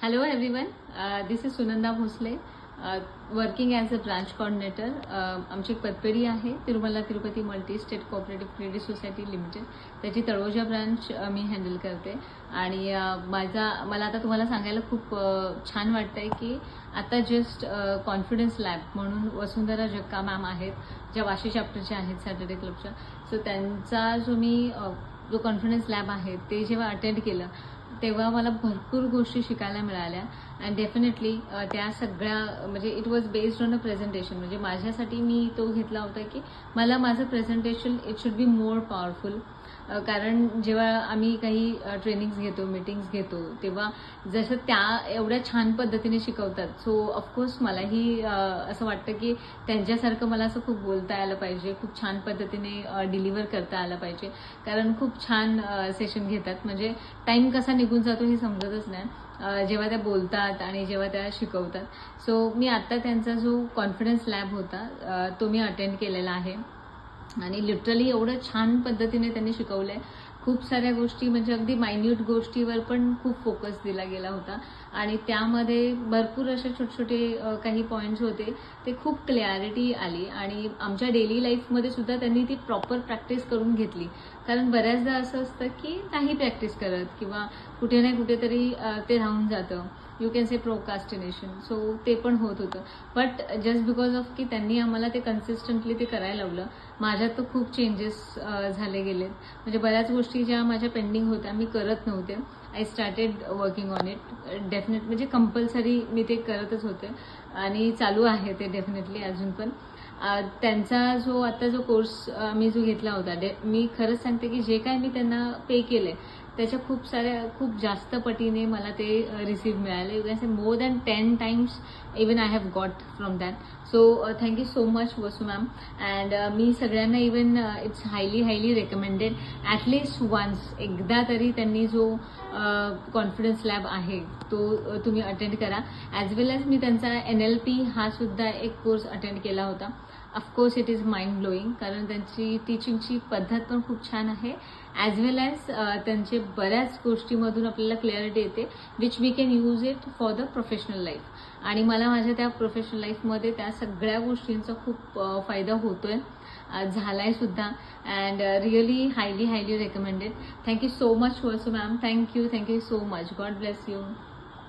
Hello everyone, this is Sunanda Bhosle, working as a branch coordinator. आमची एक पतपेढी आहे Tirumala Tirupati multi state cooperative credit society limited. त्याची Taloja branch मी handle करते आणि मला आता तुम्हाला सांगायला खूप छान वाटतंय की आता जस्ट कॉन्फिडन्स लॅब म्हणून वसुंधरा जक्का मॅम आहेत, ज्या वाशी चॅप्टरच्या आहेत सॅटर्डे क्लबच्या. सो त्यांचा जो कॉन्फिडन्स लॅब आहे ते जेव्हा अटेंड केलं तेव्हा मला भरपूर गोष्टी शिकायला मिळाल्या. अँड डेफिनेटली त्या सगळ्या म्हणजे it was based on a presentation. म्हणजे माझ्यासाठी मी तो घेतला होता की मला माझं presentation it should be more powerful. कारण जेव्हा आम्ही काही ट्रेनिंग्स घेतो, मीटिंग्स घेतो, तेव्हा जसं त्या एवढ्या छान पद्धतीने शिकवतात. सो ऑफकोर्स मलाही असं वाटतं की त्यांच्यासारखं मला असं खूप बोलता आलं पाहिजे, खूप छान पद्धतीने डिलिव्हर करता आलं पाहिजे. कारण खूप छान सेशन घेतात, म्हणजे टाईम कसा निघून जातो हे समजतच नाही जेव्हा त्या बोलतात आणि जेव्हा त्या शिकवतात. सो मी आता त्यांचा जो कॉन्फिडन्स लॅब होता तो मी अटेंड केलेला आहे आणि लिटरली एवढं छान पद्धतीने त्यांनी शिकवलंय. खूप साऱ्या गोष्टी म्हणजे अगदी मायन्यूट गोष्टीवर पण खूप फोकस दिला गेला होता आणि त्यामध्ये भरपूर असे छोटे छोटे काही पॉईंट्स होते, ते खूप क्लॅरिटी आली आणि आमच्या डेली लाईफमध्ये सुद्धा त्यांनी ती प्रॉपर प्रॅक्टिस करून घेतली. कारण बऱ्याचदा असं असतं की नाही प्रॅक्टिस करत किंवा कुठे ना कुठेतरी ते राहून जातं. You can say procrastination. So ते पण होत होतं. बट जस्ट बिकॉज ऑफ की त्यांनी आम्हाला ते कन्सिस्टंटली ते करायला लावलं, माझ्यात तर खूप चेंजेस झाले गेलेत. म्हणजे बऱ्याच गोष्टी ज्या माझ्या पेंडिंग होत्या मी करत नव्हते, I started working on it. Definite म्हणजे कंपल्सरी मी ते करतच होते आणि चालू आहे ते डेफिनेटली अजून पण. त्यांचा जो कोर्स मी घेतला होता, मी खरंच सांगते की जे काय मी त्यांना पे केलंय त्याच्या खूप जास्त पटीने मला ते रिसीव्ह मिळाले. You can say more than 10 times even I have got from that. So thank you so much Vasu ma'am. And मी सगळ्यांना even it's highly recommended at least once एकदा तरी त्यांनी जो कॉन्फिडन्स लॅब आहे तो तुम्ही अटेंड करा. ॲज वेल एज मी त्यांचा NLP हा सुद्धा एक कोर्स अटेंड केला होता. Of course it is mind blowing, कारण त्यांची टीचिंगची पद्धत पण खूप छान आहे. ॲज वेल एज त्यांचे बऱ्याच गोष्टीमधून आपल्याला क्लॅरिटी येते which we can use it for the professional life. आणि मला माझ्या त्या प्रोफेशनल लाईफमध्ये त्या सगळ्या गोष्टींचा खूप फायदा होतोय, झालाय सुद्धा. And really highly recommended. Thank you so much Vasu ma'am. Thank you so much. God bless you.